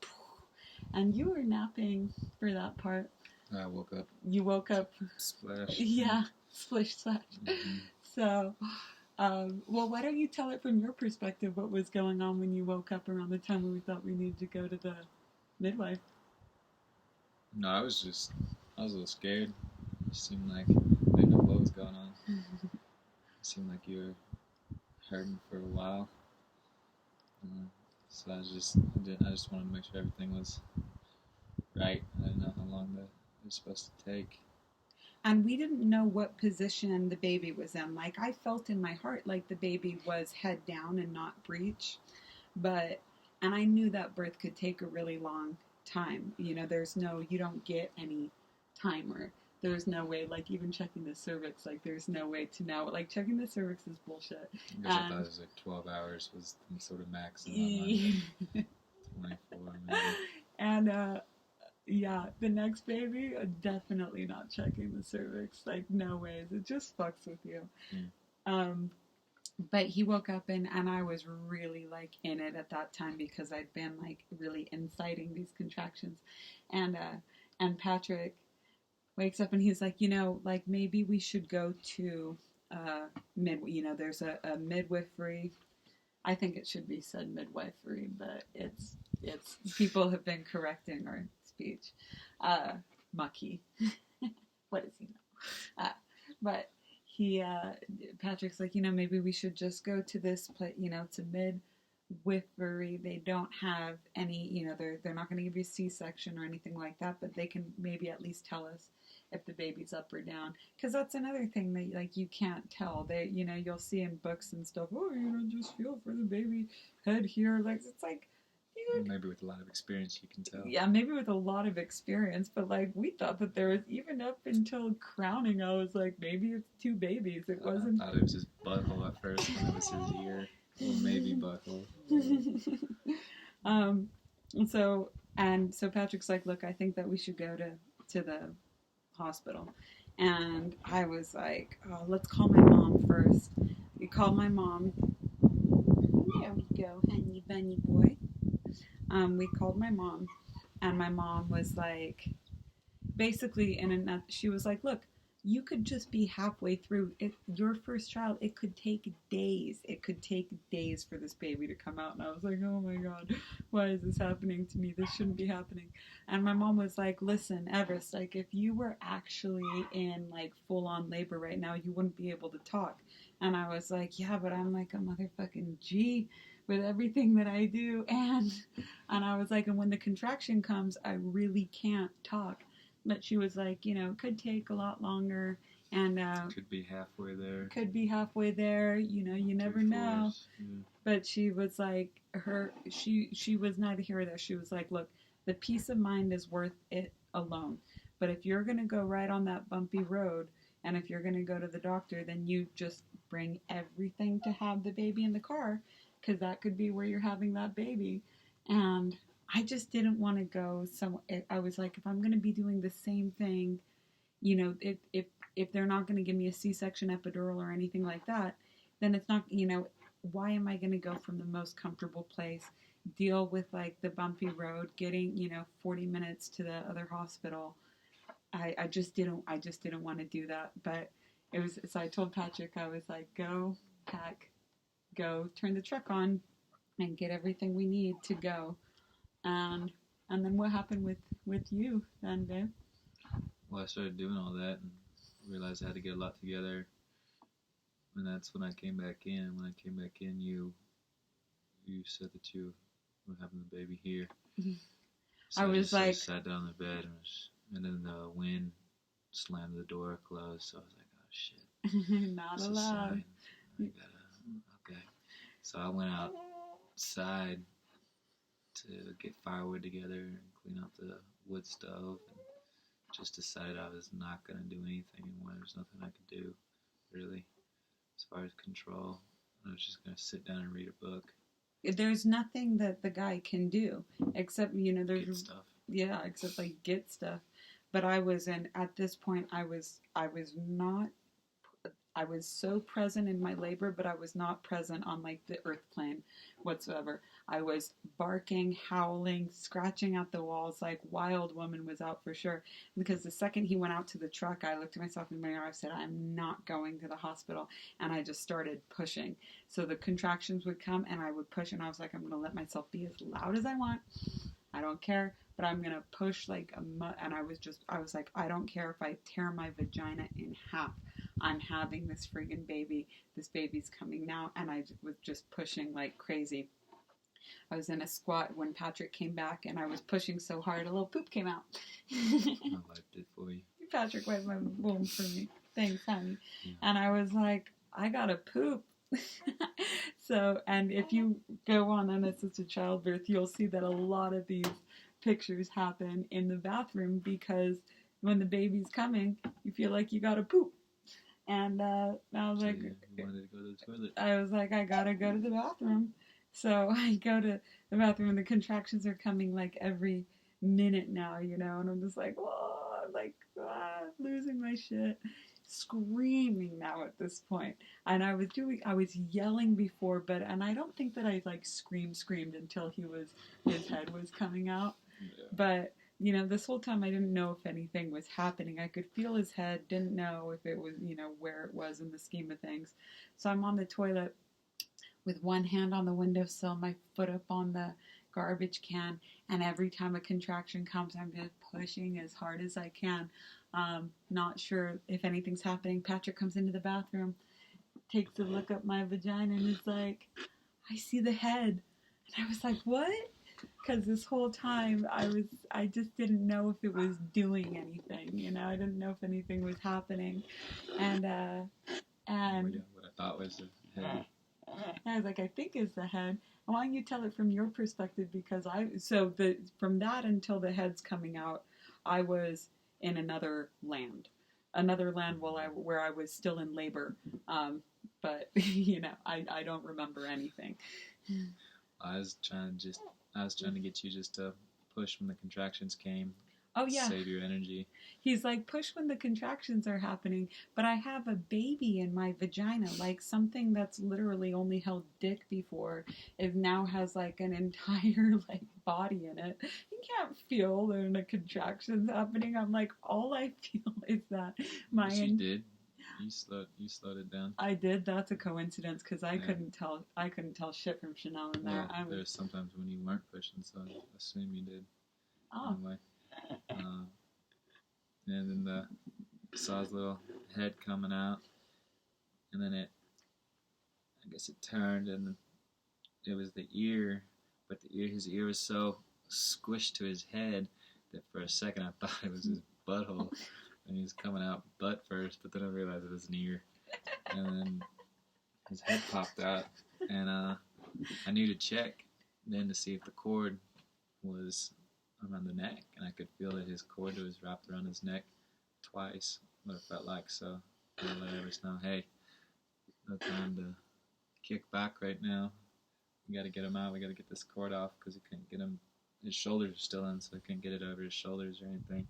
And you were napping for that part. I woke up. You woke up. Splash. Yeah, splish splash. Mm-hmm. So, well, why don't you tell it from your perspective what was going on when you woke up around the time when we thought we needed to go to the midwife. No, I was a little scared. It seemed like I didn't know what was going on. It seemed like you were hurting for a while. So I just wanted to make sure everything was right. I didn't know how long that it was supposed to take. And we didn't know what position the baby was in. Like, I felt in my heart like the baby was head down and not breech. But, and I knew that birth could take a really long time. You know, you don't get any timer. There's no way, like, even checking the cervix, like, there's no way to know. Like, checking the cervix is bullshit. Because I thought it was like 12 hours was the sort of max in my mind. 24 maybe. And, yeah, the next baby, definitely not checking the cervix. Like, no ways. It just fucks with you. Um, but he woke up and I was really like in it at that time because I'd been like really inciting these contractions. And Patrick wakes up and he's like, like maybe we should go to there's a midwifery. I think it should be said midwifery, but it's people have been correcting our speech. Mucky. What does he know? But Patrick's like, maybe we should just go to this place. It's a midwifery. They don't have any, they're not going to give you a C-section or anything like that, but they can maybe at least tell us if the baby's up or down, because that's another thing that like you can't tell. You'll see in books and stuff, oh, just feel for the baby head here, like it's like maybe with a lot of experience you can tell. Yeah, maybe with a lot of experience, but like we thought that there was, even up until crowning, I was like, maybe it's two babies. It wasn't. I thought it was his butthole at first, and it was his ear, or maybe butthole. So Patrick's like, look, I think that we should go to the hospital. And I was like, oh, let's call my mom first. We called my mom. There we go, honey bunny boy. We called my mom, and my mom was like, basically, she was like, look, you could just be halfway through it. Your first child, it could take days. It could take days for this baby to come out. And I was like, oh my God, why is this happening to me? This shouldn't be happening. And my mom was like, listen, Everest, like if you were actually in like full on labor right now, you wouldn't be able to talk. And I was like, yeah, but I'm like a motherfucking G with everything that I do. And I was like, and when the contraction comes, I really can't talk. But she was like, it could take a lot longer, and could be halfway there. You never know. Yeah. But she was like, she was neither here nor there. She was like, look, the peace of mind is worth it alone. But if you're gonna go right on that bumpy road, and if you're gonna go to the doctor, then you just bring everything to have the baby in the car, because that could be where you're having that baby, and I just didn't want to go somewhere. I was like, if I'm going to be doing the same thing, if they're not going to give me a C-section epidural or anything like that, then it's not, why am I going to go from the most comfortable place, deal with like the bumpy road, getting, 40 minutes to the other hospital. I just didn't want to do that. But so I told Patrick, I was like, go pack, go turn the truck on and get everything we need to go. And then what happened with you then, babe? Well, I started doing all that and realized I had to get a lot together. And that's when I came back in. When I came back in, you said that you were having the baby here. So I was like, sat down on the bed and then the wind slammed the door closed. So I was like, oh shit, not allowed. Okay. So I went outside to get firewood together and clean out the wood stove, and just decided I was not going to do anything anymore. There's nothing I could do, really, as far as control. I was just going to sit down and read a book. There's nothing that the guy can do except, there's get stuff. Yeah, except like get stuff. But at this point, I was so present in my labor, but I was not present on like the earth plane whatsoever. I was barking, howling, scratching at the walls like Wild Woman was out for sure. Because the second he went out to the truck, I looked at myself in the mirror. I said, I'm not going to the hospital. And I just started pushing. So the contractions would come and I would push, and I was like, I'm going to let myself be as loud as I want. I don't care, but I'm gonna push like and I was like, I don't care if I tear my vagina in half. I'm having this friggin' baby. This baby's coming now, and I was just pushing like crazy. I was in a squat when Patrick came back, and I was pushing so hard, a little poop came out. I wiped it for you. Patrick wiped my womb for me. Thanks, honey. Yeah. And I was like, I gotta poop. So, and if you go on unassisted childbirth, you'll see that a lot of these pictures happen in the bathroom because when the baby's coming, you feel like you gotta poop. And I was So like, you wanted to go to the toilet. I was like, I gotta go to the bathroom. So I go to the bathroom, and the contractions are coming like every minute now, you know, and I'm just like, whoa, I'm like, losing my shit, screaming now at this point. And I was yelling before, and I don't think that I like screamed until his head was coming out. Yeah. But you know, this whole time I didn't know if anything was happening. I could feel his head, didn't know if it was, you know, where it was in the scheme of things. So I'm on the toilet with one hand on the windowsill, my foot up on the garbage can, and every time a contraction comes, I'm just pushing as hard as I can. Not sure if anything's happening. Patrick comes into the bathroom, takes a look at my vagina, and is like, I see the head. And I was like, what? Because this whole time I just didn't know if it was doing anything, you know, I didn't know if anything was happening, and What I thought was the head. I was like, I think it's the head. Why don't you tell it from your perspective? Because from that until the head's coming out, I was in another land where I was still in labor, but you know, I don't remember anything. I was trying to get you just to push when the contractions came. Oh yeah. Save your energy. He's like, push when the contractions are happening, but I have a baby in my vagina, like something that's literally only held dick before, it now has like an entire like body in it. You can't feel the contractions happening. I'm like, all I feel is that Yes, you did. You slowed it down. I did. That's a coincidence because I couldn't tell shit from Chanel in there. Well, there's sometimes when you weren't pushing, so I assume you did. Oh. Anyway, and then saw his little head coming out, and then I guess it turned, and it was the ear, but his ear was so squished to his head that for a second I thought it was his butthole, and he was coming out butt first, but then I realized it was an ear, and then his head popped out, and I knew to check then to see if the cord was around the neck, and I could feel that his cord was wrapped around his neck twice, what it felt like. So I let Everest know, hey, no time to kick back right now. We got to get him out. We got to get this cord off because he couldn't get him. His shoulders were still in, so he couldn't get it over his shoulders or anything.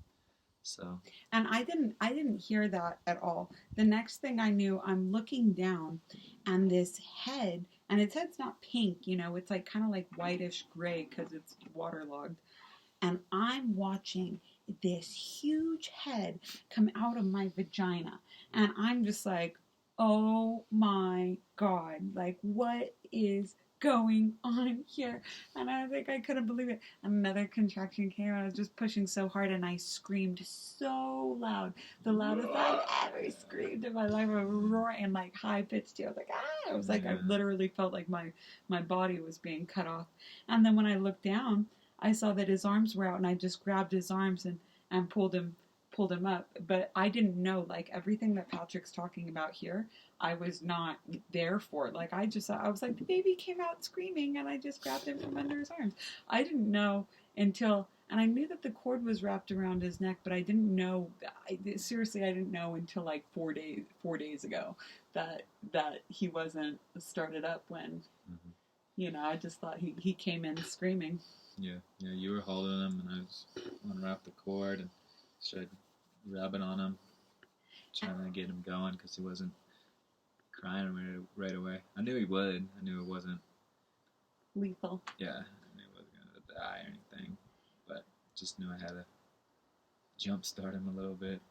So. And I didn't hear that at all. The next thing I knew, I'm looking down, and this head, and its head's not pink, you know, it's like kind of like whitish gray because it's waterlogged. And I'm watching this huge head come out of my vagina, and I'm just like, oh my God, like what is going on here? And I think I couldn't believe it. Another contraction came, and I was just pushing so hard, and I screamed so loud, the loudest I've ever screamed in my life. I was roaring and like high pitched too. I was like, ah! I was like, I literally felt like my body was being cut off. And then when I looked down, I saw that his arms were out, and I just grabbed his arms and pulled him up. But I didn't know, like, everything that Patrick's talking about here, I was not there for. Like, I was like, the baby came out screaming, and I just grabbed him from under his arms. I didn't know until, and I knew that the cord was wrapped around his neck, but I didn't know, seriously, I didn't know until like 4 days ago that he wasn't started up when, you know, I just thought he came in screaming. Yeah, you were holding him, and I was unwrapped the cord and started rubbing on him, trying to get him going because he wasn't crying right away. I knew he would. I knew it wasn't lethal. Yeah, I knew he wasn't going to die or anything, but just knew I had to jump start him a little bit.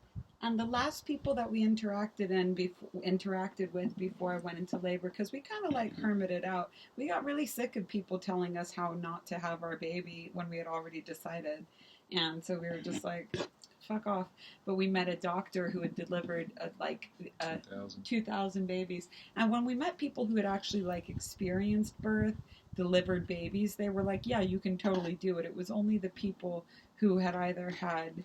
And the last people that we interacted with before I went into labor, because we kind of like hermited out. We got really sick of people telling us how not to have our baby when we had already decided, and so we were just like, "Fuck off." But we met a doctor who had delivered 2,000 babies, and when we met people who had actually like experienced birth, delivered babies, they were like, "Yeah, you can totally do it." It was only the people who had either had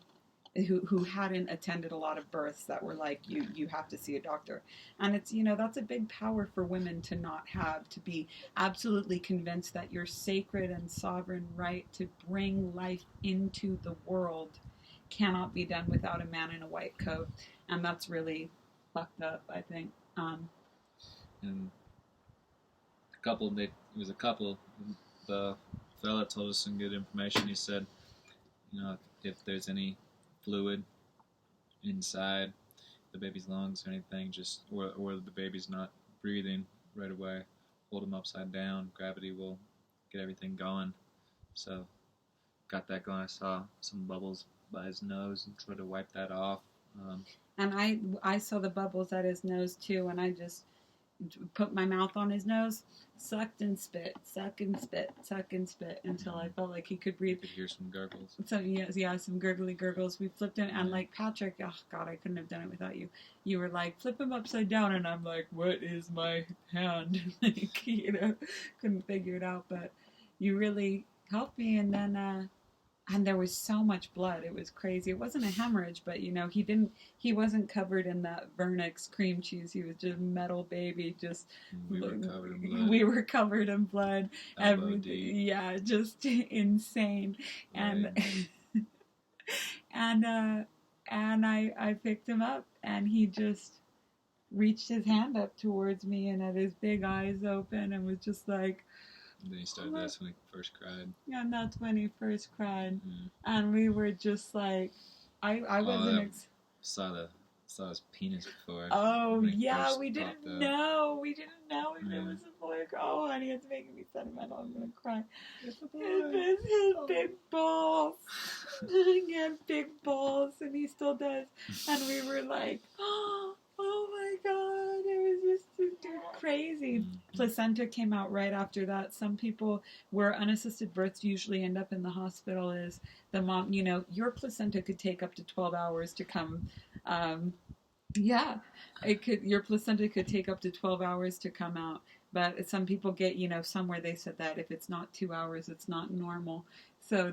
who hadn't attended a lot of births that were like, you have to see a doctor. And it's, that's a big power for women to not have, to be absolutely convinced that your sacred and sovereign right to bring life into the world cannot be done without a man in a white coat. And that's really fucked up, I think. And it was a couple. The fella told us some good information. He said, if there's any fluid inside the baby's lungs or anything, or the baby's not breathing right away, hold him upside down. Gravity will get everything going. So got that going. I saw some bubbles by his nose and tried to wipe that off. And I saw the bubbles at his nose too, and I just put my mouth on his nose, sucked and spit, suck and spit, suck and spit until I felt like he could breathe. You could hear some gurgles. So yeah, some gurgly gurgles. We flipped him, and like Patrick, oh God, I couldn't have done it without you. You were like, flip him upside down, and I'm like, what is my hand? Like, couldn't figure it out, but you really helped me, and then and there was so much blood. It was crazy. It wasn't a hemorrhage, but he wasn't covered in that Vernix cream cheese. He was just metal baby. Just we were covered in blood. We were covered in blood. Elbow deep. Yeah, just insane. And Right. and I picked him up, and he just reached his hand up towards me and had his big eyes open and was just like. And then he started. That's when he first cried. Yeah, and that's when he first cried. Mm. And we were just like, I wasn't. Saw his penis before. Oh yeah, we didn't know. We didn't know if Yeah. it was a boy or girl. Oh, honey, it's making me sentimental. I'm gonna cry. It's a boy. His big balls. He had big balls, and he still does. And we were like, oh my God, it was just crazy. Mm-hmm. Placenta came out right after that. Some people, where unassisted births usually end up in the hospital, is the mom, your placenta could take up to 12 hours to come. Your placenta could take up to 12 hours to come out. But some people get, somewhere they said that if it's not 2 hours, it's not normal. So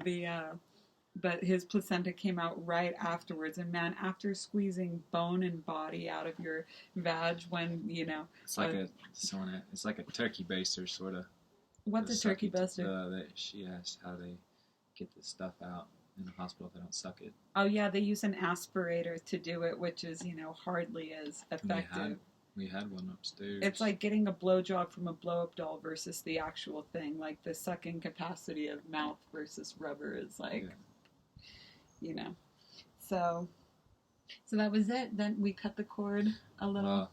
but his placenta came out right afterwards. And man, after squeezing bone and body out of your vag, when it's like it's like a turkey baster sort of. What's a turkey baster? She asked how they get the stuff out in the hospital if they don't suck it. Oh yeah, they use an aspirator to do it, which is hardly as effective. We had one upstairs. It's like getting a blowjob from a blow-up doll versus the actual thing. Like the sucking capacity of mouth versus rubber is like. Yeah. So that was it. Then we cut the cord a little. Well,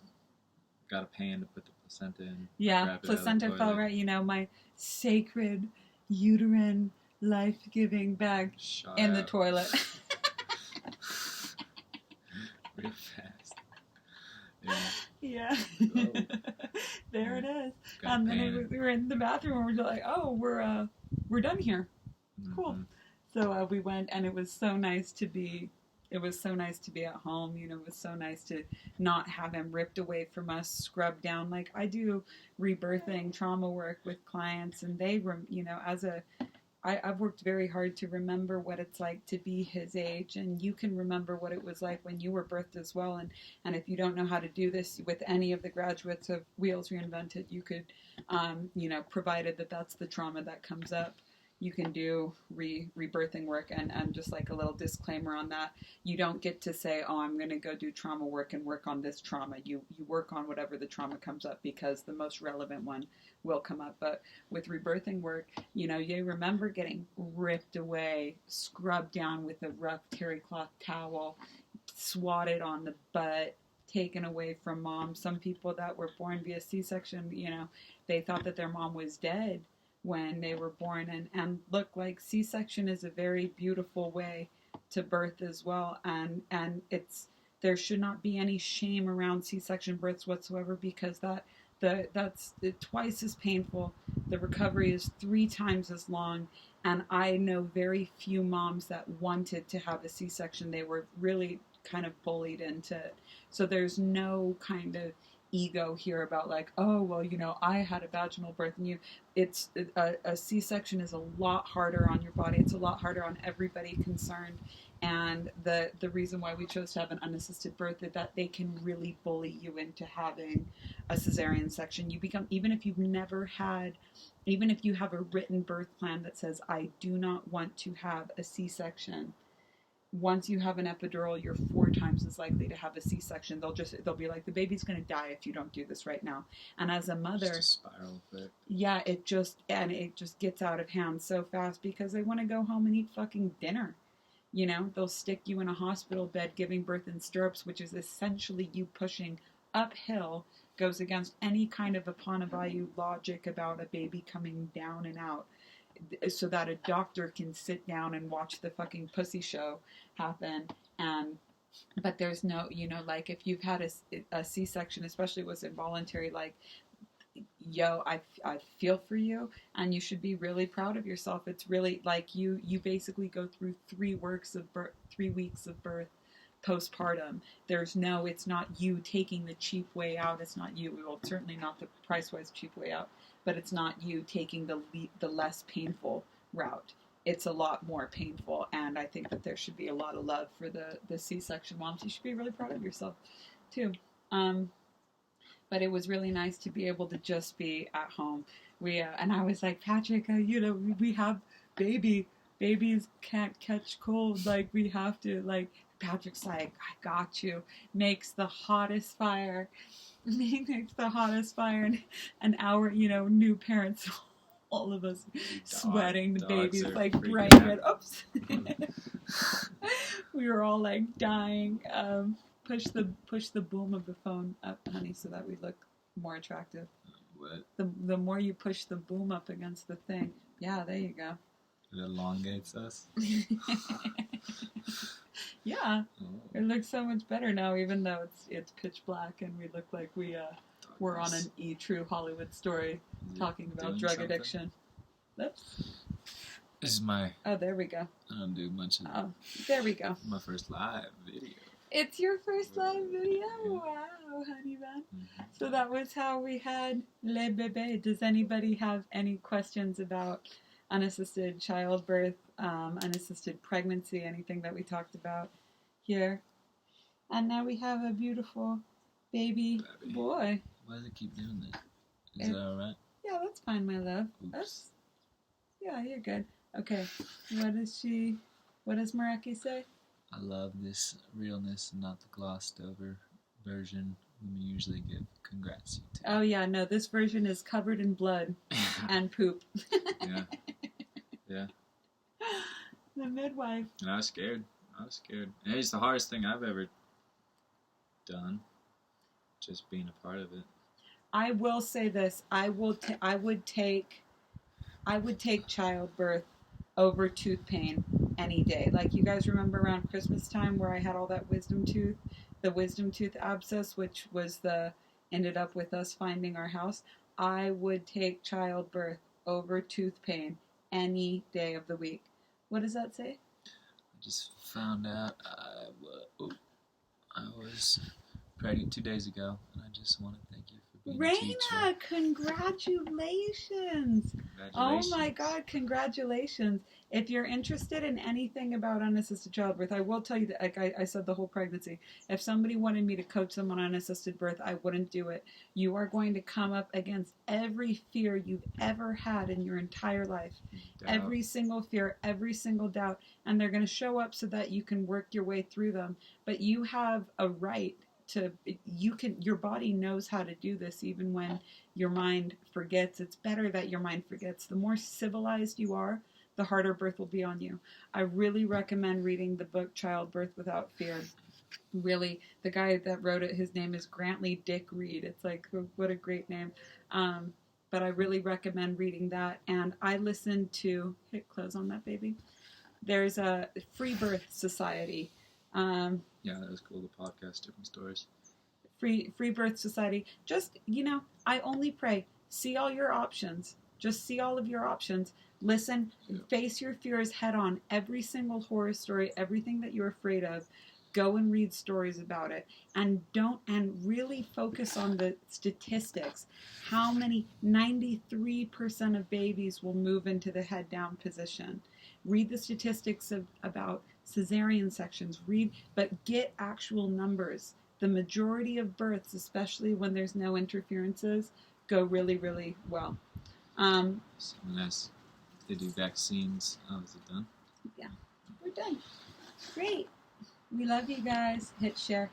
got a pan to put the placenta in. Yeah, placenta fell right. My sacred uterine life-giving bag in the toilet. Real fast. Yeah. Oh. There it is. And then we were in the bathroom and we were like, oh, we're done here. Cool. Mm-hmm. So we went, and it was so nice to be. It was so nice to be at home. It was so nice to not have him ripped away from us, scrubbed down. Like I do rebirthing trauma work with clients, and they, I've worked very hard to remember what it's like to be his age, and you can remember what it was like when you were birthed as well. And if you don't know how to do this with any of the graduates of Wheels Reinvented, you could, provided that that's the trauma that comes up, you can do rebirthing work. And just like a little disclaimer on that, you don't get to say, oh, I'm going to go do trauma work and work on this trauma. You work on whatever the trauma comes up, because the most relevant one will come up. But with rebirthing work, you remember getting ripped away, scrubbed down with a rough terry cloth towel, swatted on the butt, taken away from mom. Some people that were born via C-section, they thought that their mom was dead when they were born. And look, like C-section is a very beautiful way to birth as well. And it's There should not be any shame around C-section births whatsoever, because that's twice as painful. The recovery is 3 times as long, and I know very few moms that wanted to have a C-section. They were really kind of bullied into it. So there's no kind of ego here about like, oh well, I had a vaginal birth, and it's a C-section is a lot harder on your body. It's a lot harder on everybody concerned. And the reason why we chose to have an unassisted birth is that they can really bully you into having a cesarean section. You become, even if you've never had, even if you have a written birth plan that says I do not want to have a C-section, once you have an epidural, you're 4 times as likely to have a C-section. They'll be like, the baby's going to die if you don't do this right now. And as a mother, just a spiral effect. Yeah, it just gets out of hand so fast because they want to go home and eat fucking dinner. They'll stick you in a hospital bed giving birth in stirrups, which is essentially you pushing uphill, goes against any kind of Apanavayu logic about a baby coming down and out, so that a doctor can sit down and watch the fucking pussy show happen. But there's no, like if you've had a C-section, especially was involuntary, like, yo, I feel for you, and you should be really proud of yourself. It's really like you basically go through 3 weeks of birth postpartum. It's not you taking the cheap way out. It's not you. Well, certainly not the price-wise cheap way out, but it's not you taking the less painful route. It's a lot more painful, and I think that there should be a lot of love for the C-section moms. You should be really proud of yourself, too. But it was really nice to be able to just be at home. And I was like, Patrick, we have babies can't catch cold. Like, we have to, like, Patrick's like, I got you. Makes the hottest fire. Makes the hottest fire. And an hour, new parents, all of us sweating. The baby's like bright red. Oops. We were all like dying. Push the boom of the phone up, honey, so that we look more attractive. What? The more you push the boom up against the thing. Yeah, there you go. It elongates us. Yeah. Oh. It looks so much better now, even though it's pitch black and we look like we're on an true Hollywood story talking about drug addiction. Oops. This is my... Oh, there we go. I don't do much of that. Oh, there we go. My first live video. It's your first live video? Wow, honey bun. Mm-hmm. So that was how we had Le Bébé. Does anybody have any questions about unassisted childbirth, unassisted pregnancy, anything that we talked about here? And now we have a beautiful baby boy. Why does it keep doing that? Is that alright? Yeah, that's fine, my love. Yeah, you're good. Okay, what does Maraki say? I love this realness and not the glossed over version we usually give congrats to. Oh yeah, no, this version is covered in blood and poop. Yeah. The midwife. And I was scared. And it's the hardest thing I've ever done. Just being a part of it. I will say this. I would take childbirth over tooth pain any day. Like, you guys remember around Christmas time where I had all that the wisdom tooth abscess, which was ended up with us finding our house. I would take childbirth over tooth pain any day of the week. What does that say? I just found out I was pregnant 2 days ago, and I just want to thank you for being a teacher. Raina, congratulations! Oh my God, congratulations. If you're interested in anything about unassisted childbirth, I will tell you that, like I said the whole pregnancy, if somebody wanted me to coach them on unassisted birth, I wouldn't do it. You are going to come up against every fear you've ever had in your entire life. Doubt. Every single fear, every single doubt, and they're going to show up so that you can work your way through them. But you have a right your body knows how to do this even when your mind forgets. It's better that your mind forgets. The more civilized you are, the harder birth will be on you. I really recommend reading the book Childbirth Without Fear. Really, the guy that wrote it, his name is Grantley Dick Reed. It's like, what a great name. But I really recommend reading that. And I listened to, hit close on that baby. There's a Free Birth Society. Yeah, that was cool. The podcast, different stories. Free Birth Society. Just, I only pray. See all your options. Just see all of your options. Listen, face your fears head on. Every single horror story, everything that you're afraid of, go and read stories about it. And really focus on the statistics. How many, 93% of babies will move into the head down position. Read the statistics about cesarean sections. But get actual numbers. The majority of births, especially when there's no interferences, go really, really well. Someone asked if they do vaccines. Oh, is it done? Yeah, we're done. Great. We love you guys. Hit share.